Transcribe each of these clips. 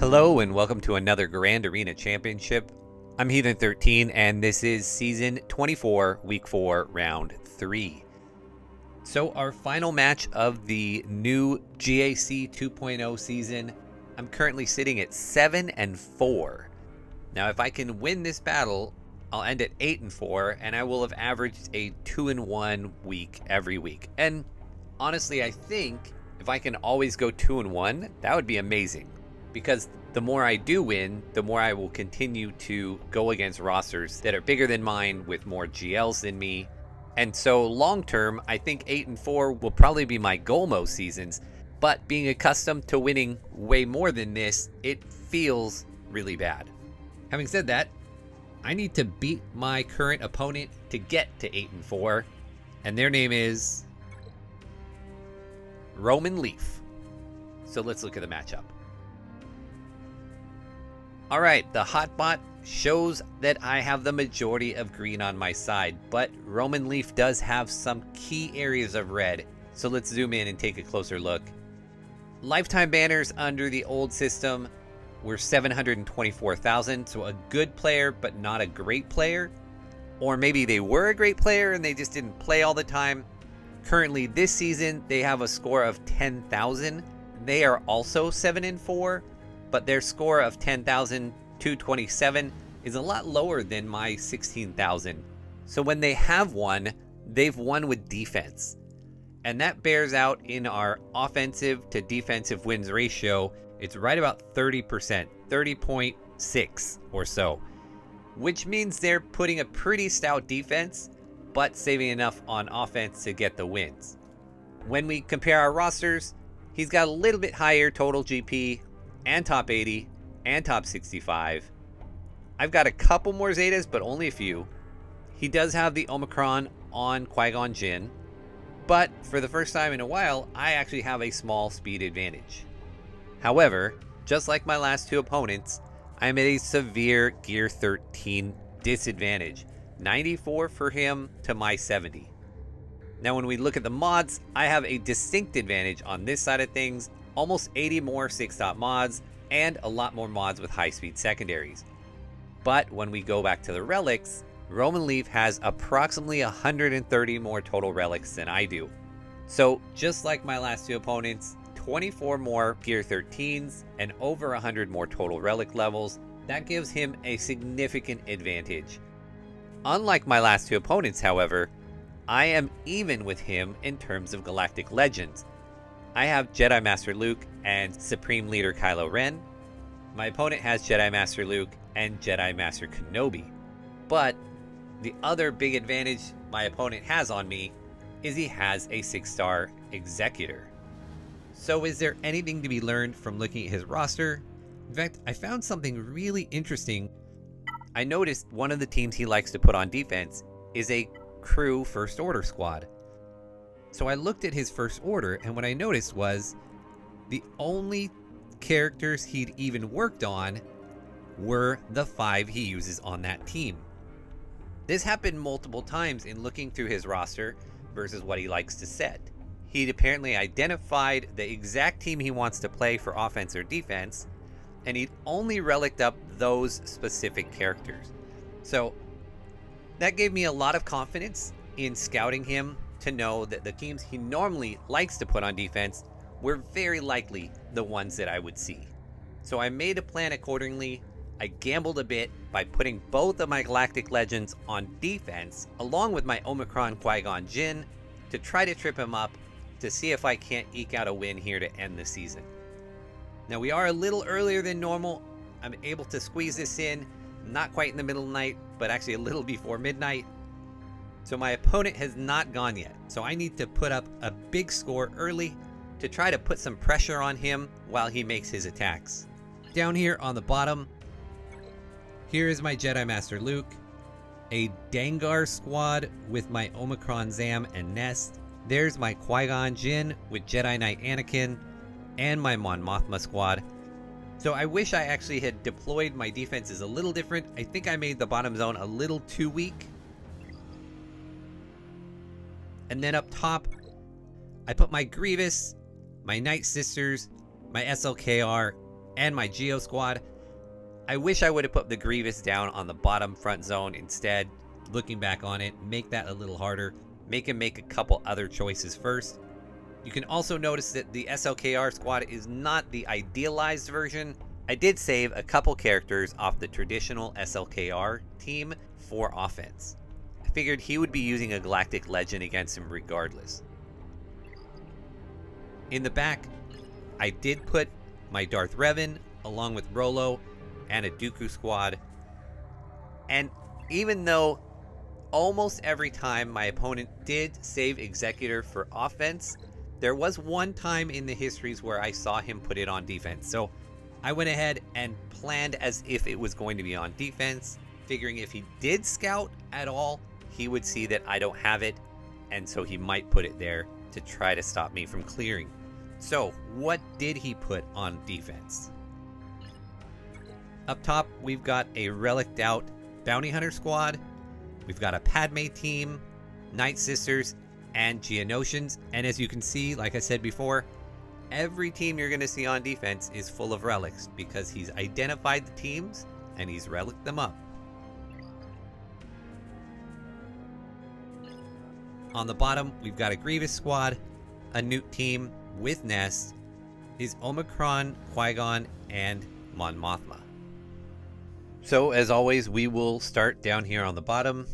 Hello and welcome to another Grand Arena Championship. I'm Heathen13 and this is Season 24, Week 4, Round 3. So our final match of the new GAC 2.0 season, I'm currently sitting at 7-4. Now if I can win this battle, I'll end at 8-4 and I will have averaged a 2-1 week every week. And honestly, I think if I can always go 2-1, that would be amazing. Because the more I do win, the more I will continue to go against rosters that are bigger than mine with more GLs than me. And so long term, I think 8-4 will probably be my goal most seasons. But being accustomed to winning way more than this, it feels really bad. Having said that, I need to beat my current opponent to get to 8-4. And their name is Roman Leaf. So let's look at the matchup. Alright, the hotbot shows that I have the majority of green on my side, but Roman Leaf does have some key areas of red, so let's zoom in and take a closer look. Lifetime banners under the old system were 724,000, so a good player but not a great player. Or maybe they were a great player and they just didn't play all the time. Currently this season they have a score of 10,000. They are also 7-4. But their score of 10,227 is a lot lower than my 16,000. So when they have won, they've won with defense. And that bears out in our offensive to defensive wins ratio. It's right about 30%, 30.6 or so. Which means they're putting a pretty stout defense, but saving enough on offense to get the wins. When we compare our rosters, he's got a little bit higher total GP, and top 80, and top 65. I've got a couple more Zetas, but only a few. He does have the Omicron on Qui-Gon Jinn, but for the first time in a while, I actually have a small speed advantage. However, just like my last two opponents, I'm at a severe Gear 13 disadvantage. 94 for him to my 70. Now when we look at the mods, I have a distinct advantage on this side of things. Almost 80 more 6-dot mods, and a lot more mods with high-speed secondaries. But when we go back to the relics, Roman Leaf has approximately 130 more total relics than I do. So just like my last two opponents, 24 more Gear 13s, and over 100 more total relic levels, that gives him a significant advantage. Unlike my last two opponents, however, I am even with him in terms of Galactic Legends. I have Jedi Master Luke and Supreme Leader Kylo Ren. My opponent has Jedi Master Luke and Jedi Master Kenobi. But the other big advantage my opponent has on me is he has a 6-star Executor. So is there anything to be learned from looking at his roster? In fact, I found something really interesting. I noticed one of the teams he likes to put on defense is a crew First Order squad. So I looked at his first order, and what I noticed was the only characters he'd even worked on were the 5 he uses on that team. This happened multiple times in looking through his roster versus what he likes to set. He'd apparently identified the exact team he wants to play for offense or defense, and he'd only relicked up those specific characters. So that gave me a lot of confidence in scouting him to know that the teams he normally likes to put on defense were very likely the ones that I would see. So I made a plan accordingly. I gambled a bit by putting both of my Galactic Legends on defense along with my Omicron Qui-Gon Jinn to try to trip him up to see if I can't eke out a win here to end the season. Now we are a little earlier than normal. I'm able to squeeze this in, not quite in the middle of the night, but actually a little before midnight. So my opponent has not gone yet, so I need to put up a big score early to try to put some pressure on him while he makes his attacks. Down here on the bottom, here is my Jedi Master Luke, a Dengar squad with my Omicron Zam and Nest. There's my Qui-Gon Jinn with Jedi Knight Anakin, and my Mon Mothma squad. So I wish I actually had deployed my defenses a little different. I think I made the bottom zone a little too weak. And then up top, I put my Grievous, my Night Sisters, my SLKR, and my Geo squad. I wish I would have put the Grievous down on the bottom front zone instead. Looking back on it, make that a little harder. Make him make a couple other choices first. You can also notice that the SLKR squad is not the idealized version. I did save a couple characters off the traditional SLKR team for offense. I figured he would be using a Galactic Legend against him regardless. In the back, I did put my Darth Revan along with Rolo and a Dooku squad. And even though almost every time my opponent did save Executor for offense, there was one time in the histories where I saw him put it on defense. So I went ahead and planned as if it was going to be on defense, figuring if he did scout at all, he would see that I don't have it, and so he might put it there to try to stop me from clearing. So what did he put on defense? Up top, we've got a Relic'd out Bounty Hunter squad. We've got a Padme team, Night Sisters, and Geonosians. And as you can see, like I said before, every team you're going to see on defense is full of relics because he's identified the teams and he's relic'd them up. On the bottom, we've got a Grievous squad, a Newt team with Nest, his Omicron, Qui-Gon, and Mon Mothma. So as always, we will start down here on the bottom,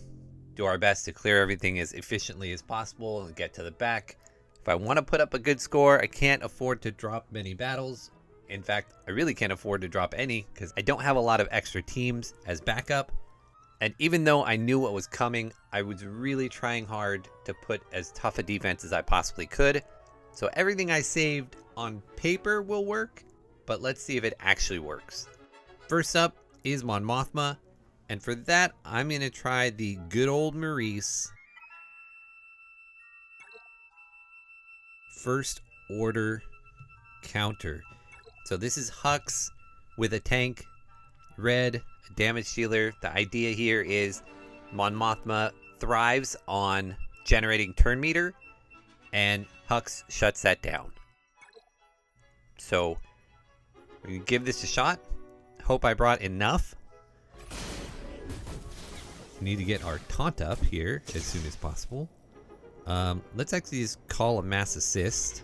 do our best to clear everything as efficiently as possible and get to the back. If I want to put up a good score, I can't afford to drop many battles. In fact, I really can't afford to drop any because I don't have a lot of extra teams as backup. And even though I knew what was coming, I was really trying hard to put as tough a defense as I possibly could. So everything I saved on paper will work, but let's see if it actually works. First up is Mon Mothma, and for that, I'm going to try the good old Maurice First Order counter. So this is Hux with a tank, red, damage dealer. The idea here is Mon Mothma thrives on generating turn meter, and Hux shuts that down. So we're going to give this a shot. Hope I brought enough. We need to get our taunt up here as soon as possible. Let's actually just call a mass assist.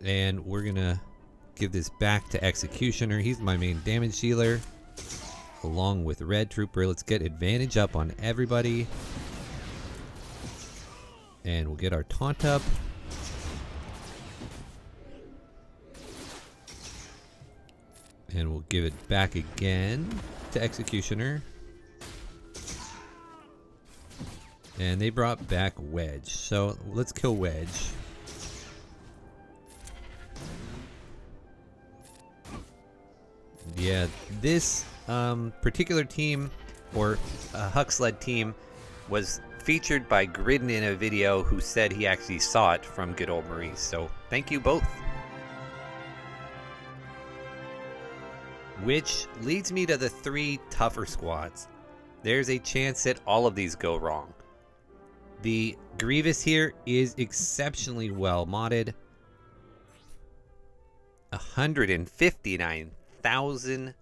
And we're going to give this back to Executioner. He's my main damage dealer. Along with Red Trooper. Let's get advantage up on everybody. And we'll get our taunt up. And we'll give it back again to Executioner. And they brought back Wedge. So let's kill Wedge. Yeah, this particular team, or Hux-led team, was featured by Gridden in a video who said he actually saw it from good old Maurice. So thank you both. Which leads me to the 3 tougher squads. There's a chance that all of these go wrong. The Grievous here is exceptionally well modded. 159,000.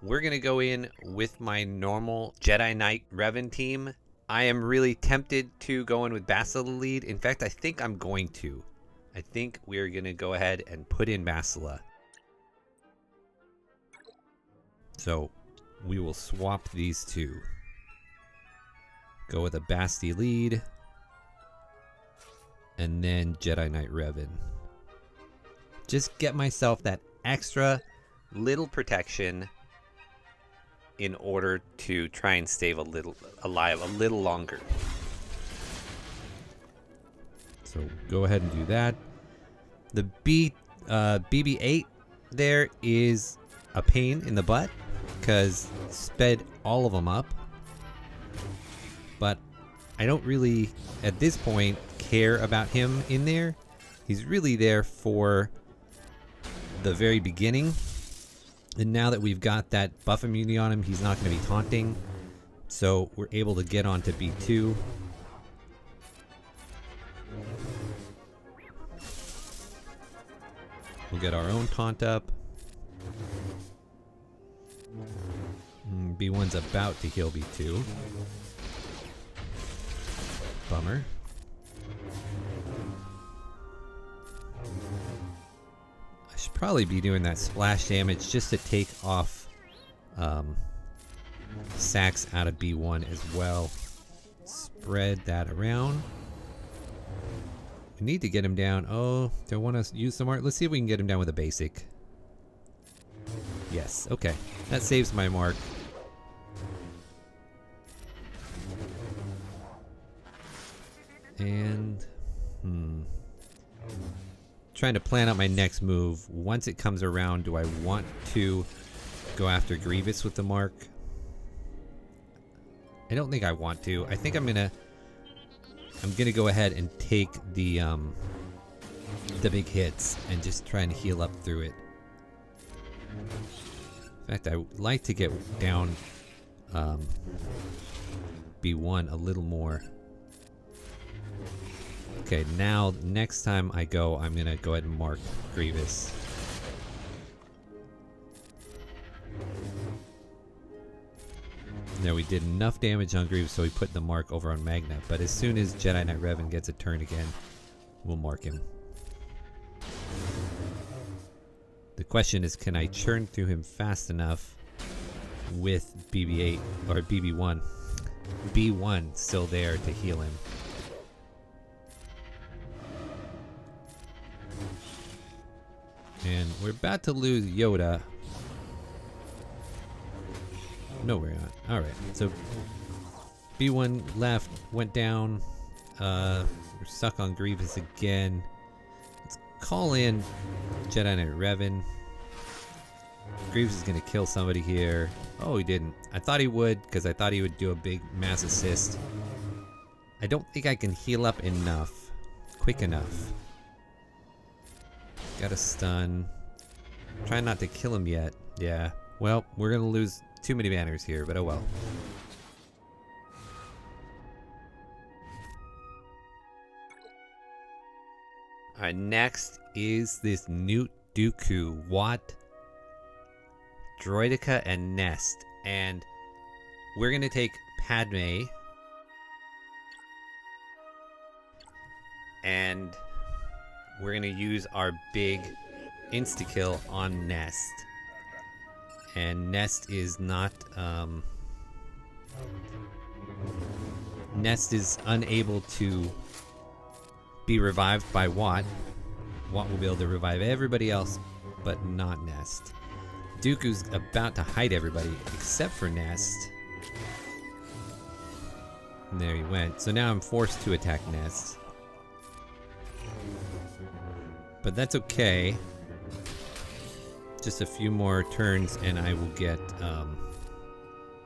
We're going to go in with my normal Jedi Knight Revan team. I am really tempted to go in with Bastila lead. In fact, I think I'm going to. I think we're going to go ahead and put in Bastila. So we will swap these two. Go with a Basti lead. And then Jedi Knight Revan. Just get myself that extra little protection in order to try and stay alive a little longer. So go ahead and do that. The BB-8 there is a pain in the butt because sped all of them up. But I don't really, at this point, care about him in there. He's really there for the very beginning. And now that we've got that buff immunity on him, he's not going to be taunting. So we're able to get onto B2. We'll get our own taunt up. B1's about to heal B2. Bummer. I should probably be doing that splash damage just to take off sacks out of B1 as well. Spread that around. We need to get him down. Oh, do I want to use some art? Let's see if we can get him down with a basic. Yes, okay. That saves my mark. And, trying to plan out my next move. Once it comes around, do I want to go after Grievous with the mark? I don't think I want to. I think I'm gonna go ahead and take the big hits and just try and heal up through it. In fact, I would like to get down B1 a little more. Okay, now next time I go, I'm gonna go ahead and mark Grievous. There, we did enough damage on Grievous, so we put the mark over on Magna. But as soon as Jedi Knight Revan gets a turn again, we'll mark him. The question is, can I churn through him fast enough with BB-8 or BB-1? B1 still there to heal him. And we're about to lose Yoda. No, we're not. Alright, so B1 left, went down. We're stuck on Grievous again. Let's call in Jedi Knight Revan. Grievous is going to kill somebody here. Oh, he didn't. I thought he would, because I thought he would do a big mass assist. I don't think I can heal up enough. Quick enough. Got a stun. Try not to kill him yet. Yeah. Well, we're going to lose too many banners here, but oh well. Alright, next is this Newt Dooku, Wat, Droideka, and Nest. And we're going to take Padme. And we're going to use our big insta-kill on Nest. And Nest is not, Nest is unable to be revived by Wat. Wat will be able to revive everybody else, but not Nest. Dooku's about to hide everybody except for Nest. And there he went. So now I'm forced to attack Nest. But that's okay. Just a few more turns and I will get,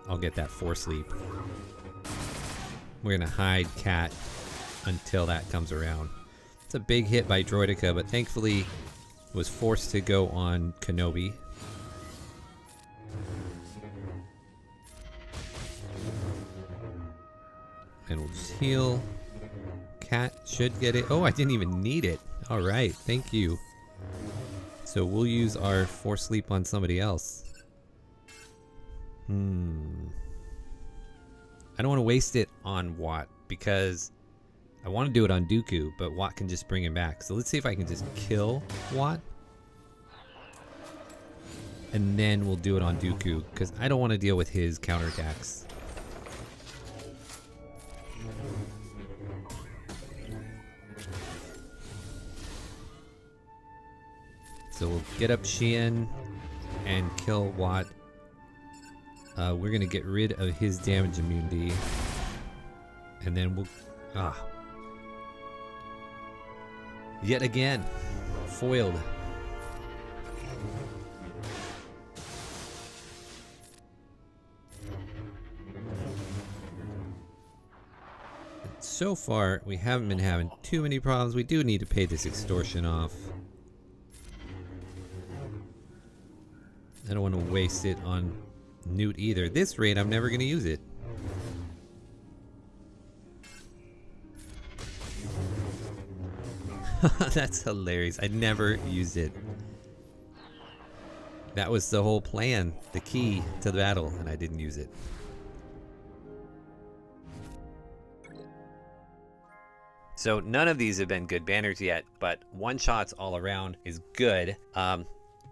I'll get that Force Leap. We're gonna hide Cat until that comes around. It's a big hit by Droideka, but thankfully was forced to go on Kenobi. And we'll just heal. Cat should get it. Oh, I didn't even need it. Alright, thank you. So we'll use our Force Leap on somebody else. I don't want to waste it on Wat because I want to do it on Dooku, but Wat can just bring him back. So let's see if I can just kill Wat. And then we'll do it on Dooku because I don't want to deal with his counterattacks. So we'll get up Xian and kill Wat. We're going to get rid of his damage immunity. And then we'll... Yet again. Foiled. So far, we haven't been having too many problems. We do need to pay this extortion off. I don't want to waste it on Newt either. This rate, I'm never going to use it. That's hilarious. I never used it. That was the whole plan, the key to the battle, and I didn't use it. So none of these have been good banners yet, but one-shots all around is good.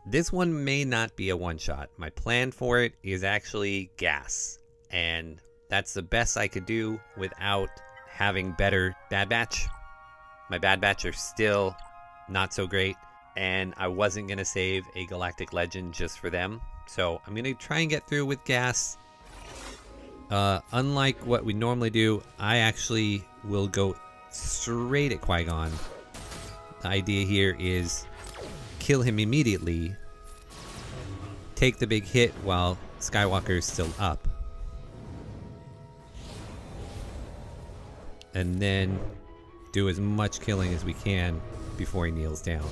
This one may not be a one-shot. My plan for it is actually gas, and that's the best I could do without having better Bad Batch. My Bad Batch are still not so great, and I wasn't going to save a Galactic Legend just for them. So I'm going to try and get through with gas. Unlike what we normally do, I actually will go straight at Qui-Gon. The idea here is kill him immediately, take the big hit while Skywalker is still up, and then do as much killing as we can before he kneels down.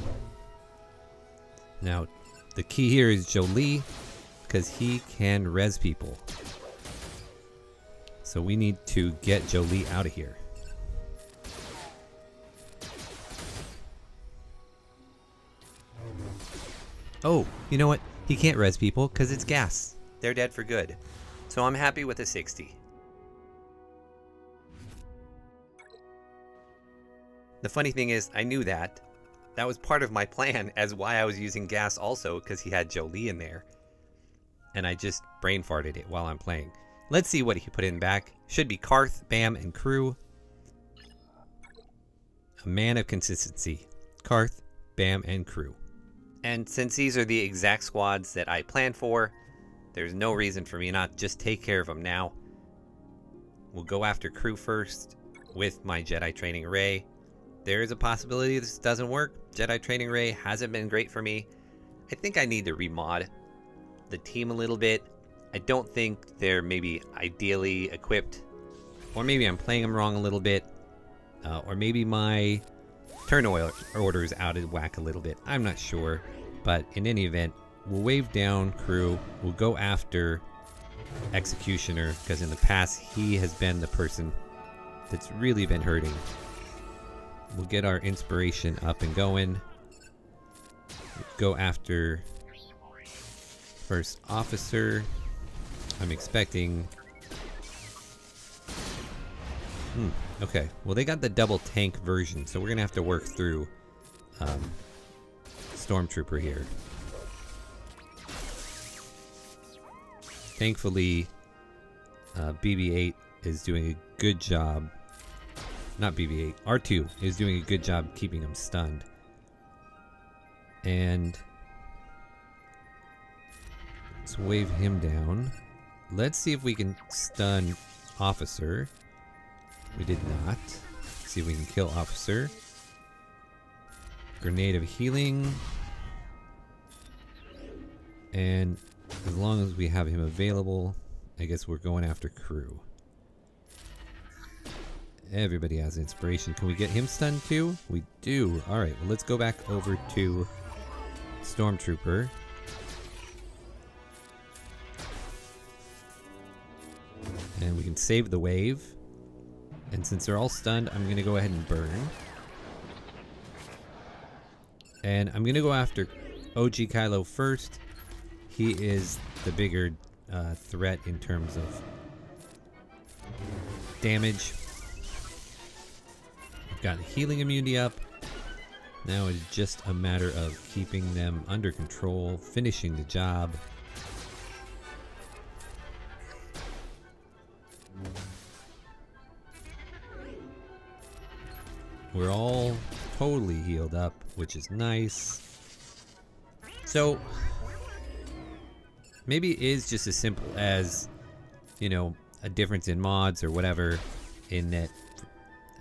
Now, the key here is Jolee, because he can res people. So we need to get Jolee out of here. Oh, you know what? He can't res people because it's gas. They're dead for good. So I'm happy with a 60. The funny thing is, I knew that. That was part of my plan as why I was using gas also, because he had Jolee in there. And I just brain farted it while I'm playing. Let's see what he put in back. Should be Karth, Bam, and crew. A man of consistency. Karth, Bam, and crew. And since these are the exact squads that I planned for, there's no reason for me not just take care of them now. We'll go after crew first with my Jedi Training Ray. There is a possibility this doesn't work. Jedi Training Ray hasn't been great for me. I think I need to remod the team a little bit. I don't think they're maybe ideally equipped. Or maybe I'm playing them wrong a little bit. Or maybe my turn order is out of whack a little bit. I'm not sure. But in any event, we'll wave down crew. We'll go after Executioner, because in the past he has been the person that's really been hurting. We'll get our inspiration up and going. Go after first officer. I'm expecting... okay, well they got the double tank version, so we're gonna have to work through Stormtrooper here. Thankfully, BB-8 is doing a good job. Not BB-8, R2 is doing a good job keeping him stunned. And let's wave him down. Let's see if we can stun Officer. We did not. Let's see if we can kill Officer. Grenade of healing. And as long as we have him available, I guess we're going after crew. Everybody has inspiration. Can we get him stunned too? We do. Alright, well let's go back over to Stormtrooper. And we can save the wave. And since they're all stunned, I'm going to go ahead and burn. And I'm going to go after OG Kylo first. He is the bigger threat in terms of damage. We've got healing immunity up. Now it's just a matter of keeping them under control, finishing the job. We're all totally healed up, which is nice. So, maybe it is just as simple as, you know, a difference in mods or whatever, in that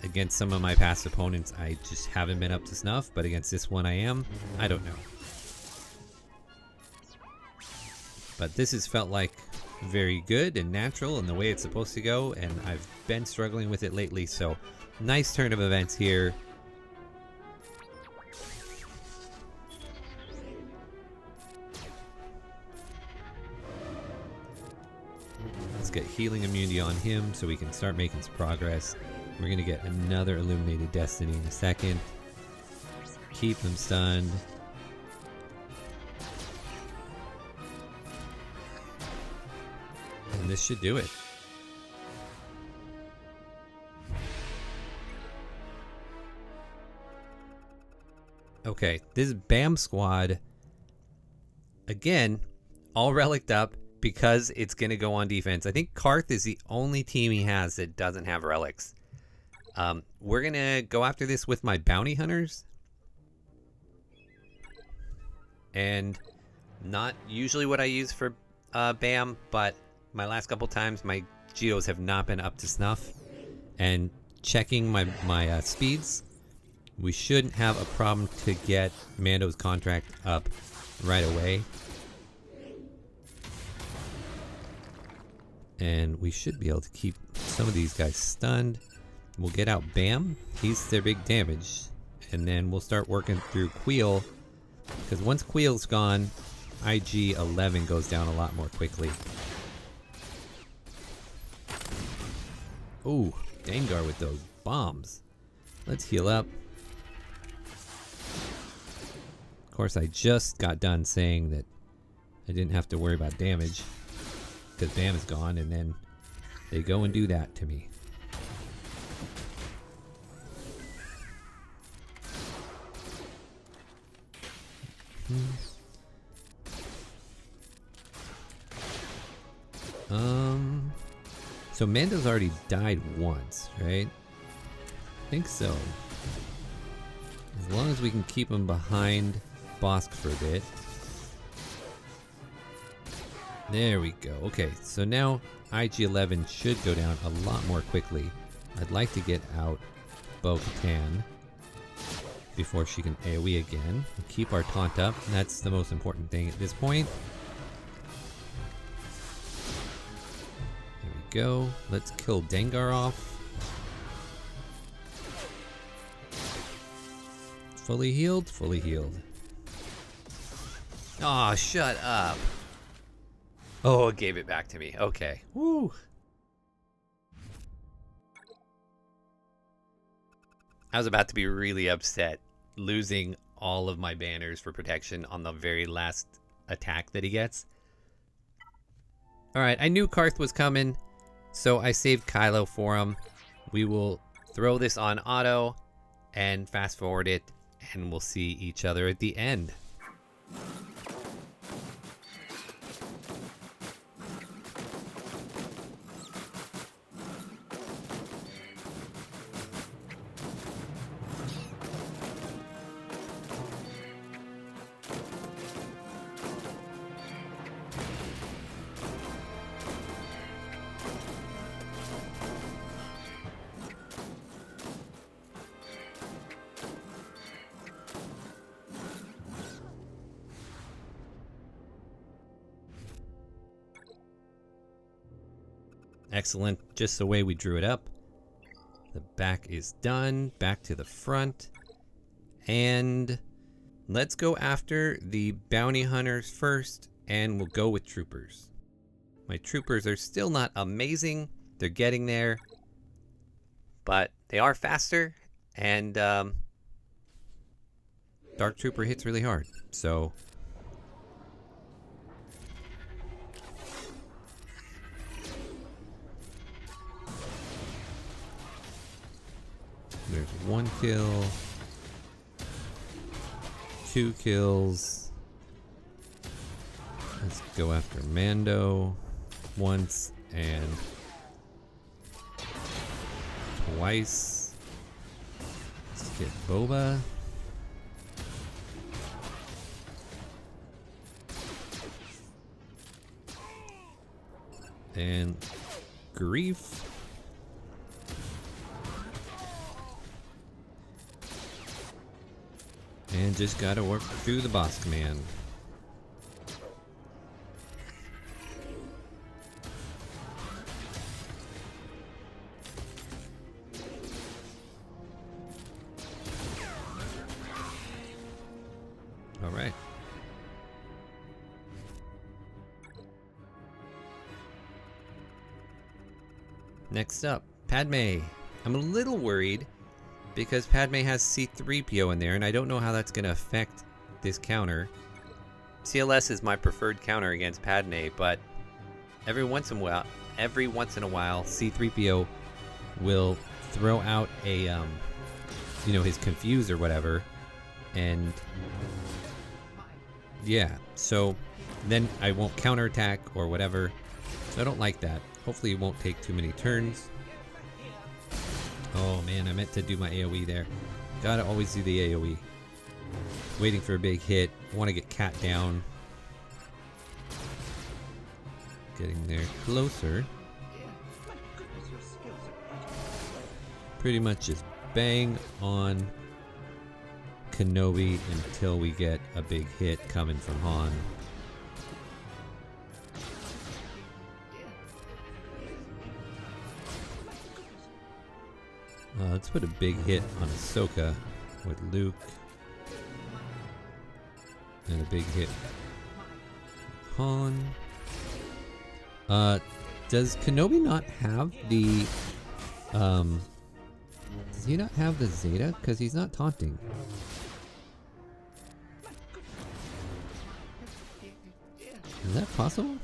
against some of my past opponents I just haven't been up to snuff, but against this one I am. I don't know. But this has felt like very good and natural and the way it's supposed to go, and I've been struggling with it lately, so nice turn of events here. Let's get healing immunity on him so we can start making some progress. We're going to get another Illuminated Destiny in a second. Keep them stunned. And this should do it. Okay, this BAM squad, again, all relicked up because it's going to go on defense. I think Karth is the only team he has that doesn't have relics. We're going to go after this with my bounty hunters. And not usually what I use for BAM, but my last couple times my geos have not been up to snuff. And checking my speeds, we shouldn't have a problem to get Mando's contract up right away. And we should be able to keep some of these guys stunned. We'll get out BAM. He's their big damage. And then we'll start working through Queel. Because once Queel's gone, IG-11 goes down a lot more quickly. Ooh, Dengar with those bombs. Let's heal up. Of course, I just got done saying that I didn't have to worry about damage. Because BAM is gone, and then they go and do that to me. So Mando's already died once, right? I think so. As long as we can keep him behind Bosk for a bit. There we go. Okay, so now IG-11 should go down a lot more quickly. I'd like to get out Bo-Katan before she can AoE again. And keep our taunt up. That's the most important thing at this point. There we go. Let's kill Dengar off. Fully healed? Fully healed. Aw, shut up. Oh, it gave it back to me. Okay. Woo. I was about to be really upset losing all of my banners for protection on the very last attack that he gets. Alright, I knew Karth was coming, so I saved Kylo for him. We will throw this on auto and fast forward it, and we'll see each other at the end. Excellent, just the way we drew it up. The back is done, back to the front. And let's go after the bounty hunters first, and we'll go with troopers. My troopers are still not amazing, they're getting there, but they are faster, and Dark Trooper hits really hard, so there's 1 kill, 2 kills. Let's go after Mando once and twice. Let's get Boba. And Grief. And just gotta work through the boss command. All right. Next up, Padme. I'm a little worried because Padme has C-3PO in there, and I don't know how that's going to affect this counter. CLS is my preferred counter against Padme, but every once in a while, C-3PO will throw out a, you know, his confuse or whatever, and yeah, so then I won't counterattack or whatever, so I don't like that. Hopefully it won't take too many turns. Oh man, I meant to do my AoE there. Gotta always do the AoE. Waiting for a big hit. Want to get Cat down. Getting there closer. Pretty much just bang on Kenobi until we get a big hit coming from Han. Let's put a big hit on Ahsoka with Luke. And a big hit with Han. Does Kenobi not have the, does he not have the Zeta? Because he's not taunting. Is that possible?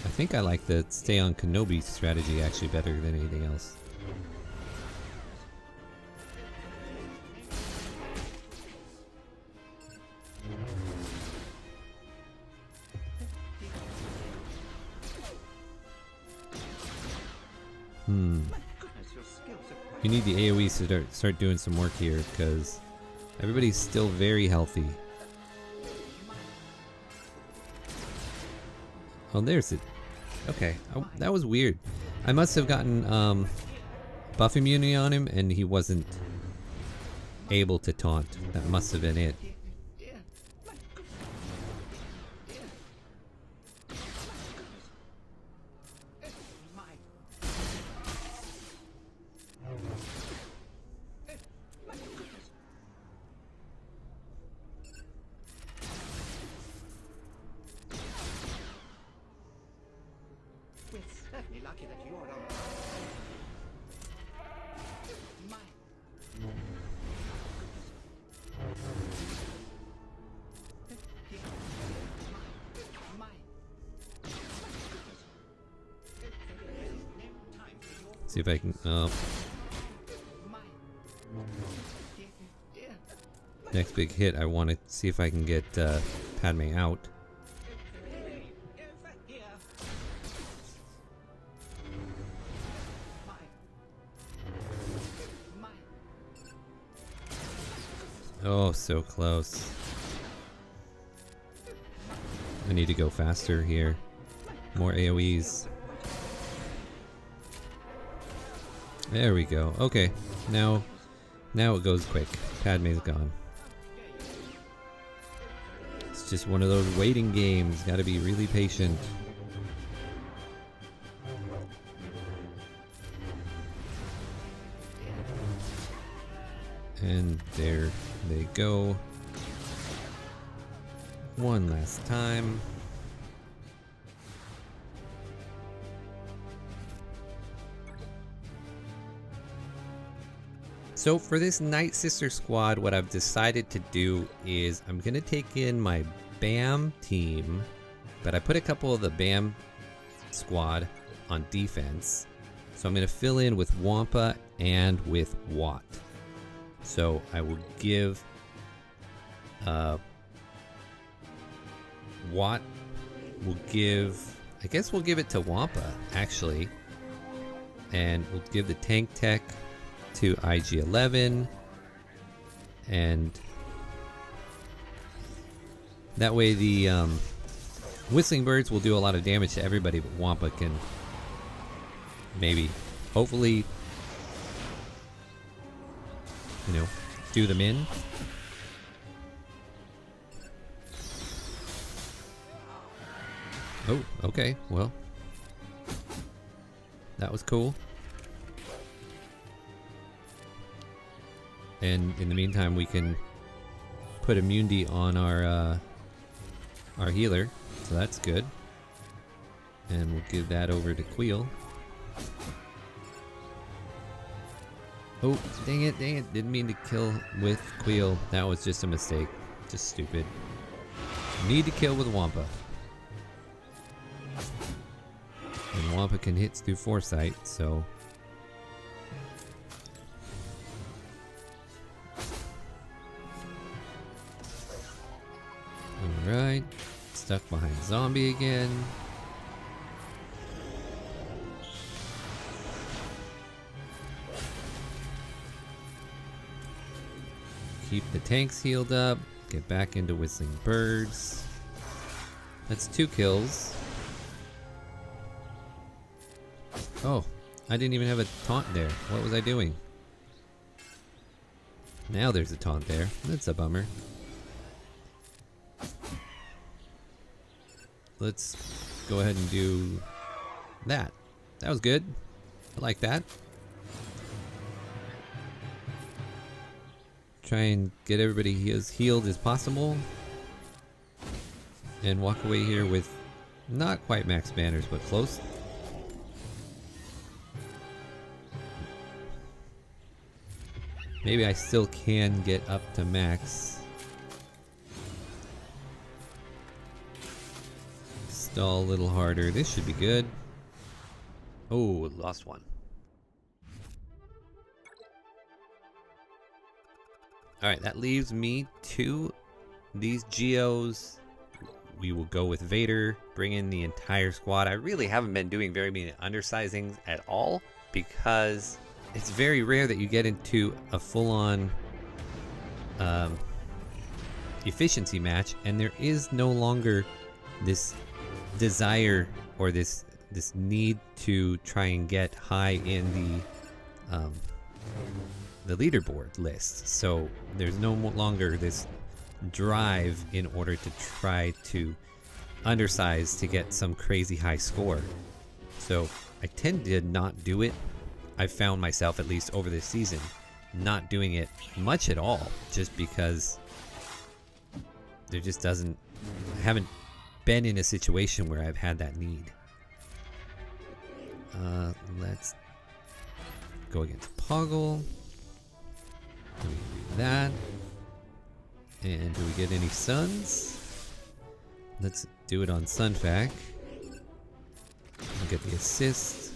I think I like the stay on Kenobi strategy actually better than anything else. You need the AoE to start doing some work here, because everybody's still very healthy. Oh, there's it. Okay, oh, that was weird. I must have gotten buff immunity on him, and he wasn't able to taunt. That must have been it. See if I can. Next big hit, I want to see if I can get Padme out. Oh, so close. I need to go faster here. More AoEs. There we go. Okay, now it goes quick. Padme's gone. It's just one of those waiting games. Gotta be really patient. And there they go. One last time. So for this Night Sister squad, what I've decided to do is I'm going to take in my BAM team, but I put a couple of the BAM squad on defense. So I'm going to fill in with Wampa and with Watt. So I will give Watt, I guess we'll give it to Wampa actually. And we'll give the tank tech to IG-11, and that way the Whistling Birds will do a lot of damage to everybody, but Wampa can maybe, hopefully, you know, do them in. Oh, okay, well, that was cool. And in the meantime, we can put immunity on our healer. So that's good. And we'll give that over to Queel. Oh, dang it, dang it. Didn't mean to kill with Queel. That was just a mistake. Just stupid. Need to kill with Wampa. And Wampa can hit through foresight, so... Alright. Stuck behind zombie again. Keep the tanks healed up. Get back into whistling birds. That's 2 kills. Oh, I didn't even have a taunt there. What was I doing? Now there's a taunt there. That's a bummer. Let's go ahead and do that. That was good. I like that. Try and get everybody as healed as possible. And walk away here with not quite max banners, but close. Maybe I still can get up to max. Stall a little harder. This should be good. Oh, lost one. Alright, that leaves me to these Geos. We will go with Vader, bring in the entire squad. I really haven't been doing very many undersizings at all because it's very rare that you get into a full-on efficiency match, and there is no longer this desire or this need to try and get high in the leaderboard list. So there's no longer this drive in order to try to undersize to get some crazy high score. So I tend to not do it. I found myself, at least over this season, not doing it much at all, just because there just doesn't, I haven't been in a situation where I've had that need. Let's go against Poggle. Do we do that? And do we get any suns? Let's do it on Sunfac. We'll get the assist.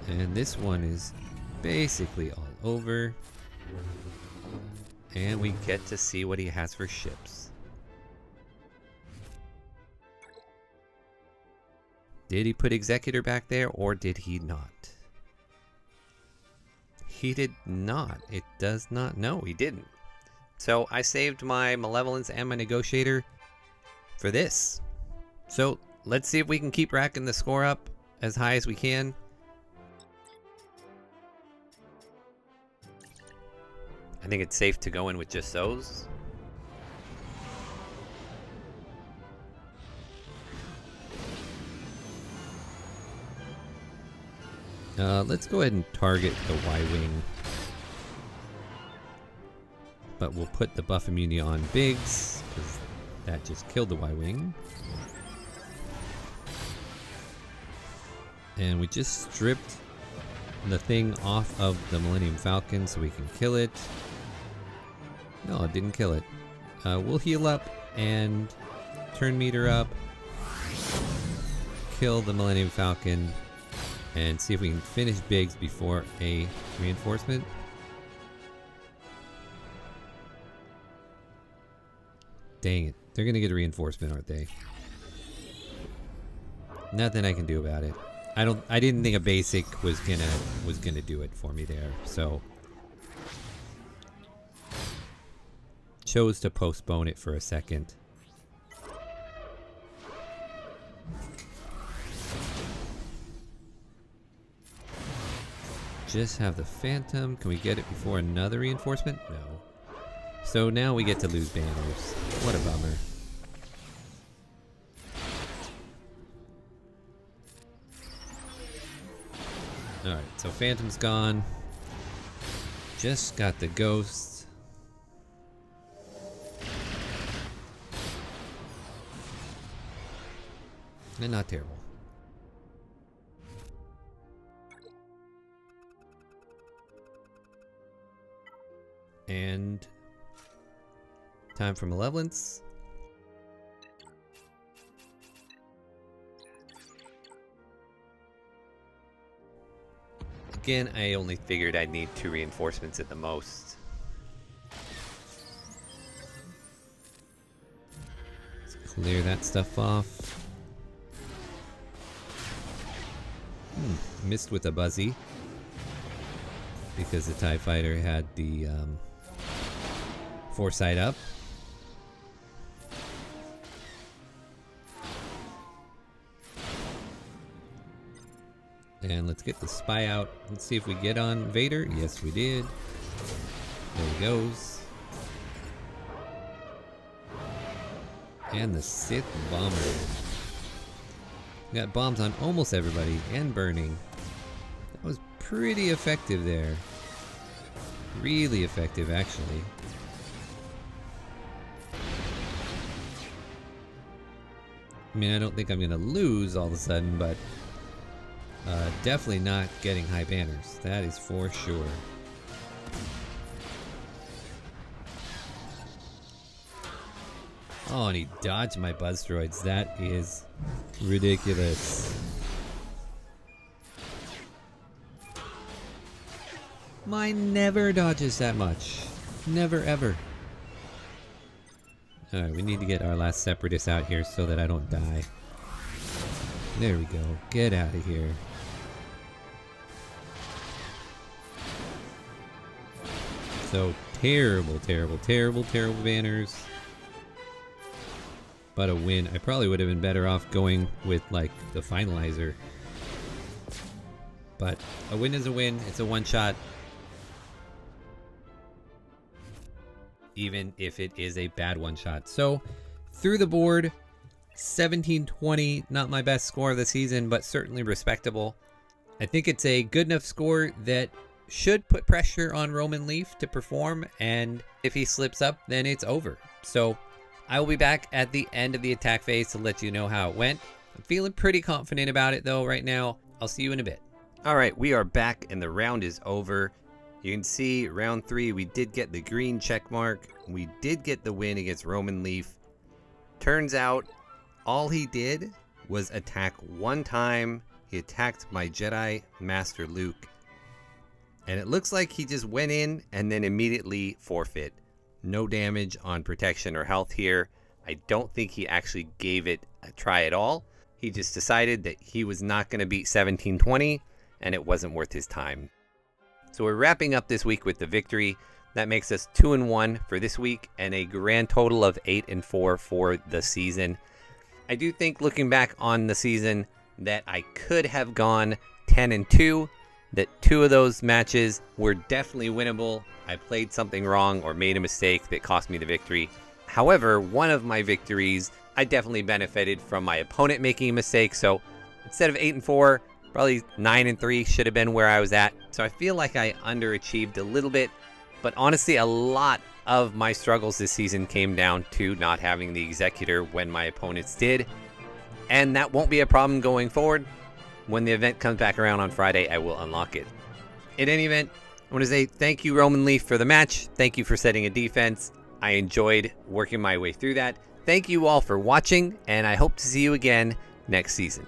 And this one is basically all over. And we get to see what he has for ships. Did he put Executor back there, or did he not? He did not. It does not. No, he didn't. So I saved my Malevolence and my Negotiator for this. So let's see if we can keep racking the score up as high as we can. I think it's safe to go in with just those. Let's go ahead and target the Y-Wing. But we'll put the buff immunity on Biggs, because that just killed the Y-Wing. And we just stripped the thing off of the Millennium Falcon so we can kill it. No, it didn't kill it. We'll heal up and turn meter up. Kill the Millennium Falcon. And see if we can finish Biggs before a reinforcement. Dang it. They're gonna get a reinforcement, aren't they? Nothing I can do about it. I didn't think a basic was gonna do it for me there, so chose to postpone it for a second. Just have the Phantom. Can we get it before another reinforcement? No. So now we get to lose banners. What a bummer. Alright, so Phantom's gone. Just got the Ghost. And not terrible. And time for malevolence. Again, I only figured I'd need 2 reinforcements at the most. Let's clear that stuff off. Missed with a buzzy. Because the TIE fighter had the foresight up. And let's get the spy out. Let's see if we get on Vader. Yes, we did. There he goes. And the Sith bomber. We got bombs on almost everybody and burning. That was pretty effective there. Really effective, actually. I mean, I don't think I'm gonna lose all of a sudden, but definitely not getting high banners. That is for sure. Oh, and he dodged my buzz droids. That is ridiculous. Mine never dodges that much. Never, ever. Alright, we need to get our last separatist out here so that I don't die. There we go. Get out of here. So terrible, terrible, terrible, terrible banners. But a win. I probably would have been better off going with, like, the finalizer. But a win is a win. It's a one-shot. Even if it is a bad one-shot. So, through the board, 1720. Not my best score of the season, but certainly respectable. I think it's a good enough score that should put pressure on Roman Leaf to perform. And if he slips up, then it's over. So, I will be back at the end of the attack phase to let you know how it went. I'm feeling pretty confident about it though right now. I'll see you in a bit. Alright, we are back and the round is over. You can see round 3 we did get the green check mark. We did get the win against Roman Leaf. Turns out all he did was attack one time. He attacked my Jedi Master Luke. And it looks like he just went in and then immediately forfeit. No damage on protection or health here. I don't think he actually gave it a try at all. He just decided that he was not going to beat 1720 and it wasn't worth his time. So we're wrapping up this week with the victory. That makes us 2-1 for this week and a grand total of 8-4 for the season. I do think looking back on the season that I could have gone 10-2, that 2 of those matches were definitely winnable. I played something wrong or made a mistake that cost me the victory. However, one of my victories, I definitely benefited from my opponent making a mistake. So instead of 8-4, probably 9-3 should have been where I was at. So I feel like I underachieved a little bit. But honestly, a lot of my struggles this season came down to not having the Executor when my opponents did. And that won't be a problem going forward. When the event comes back around on Friday, I will unlock it. In any event, I want to say thank you, Roman Leaf, for the match. Thank you for setting a defense. I enjoyed working my way through that. Thank you all for watching, and I hope to see you again next season.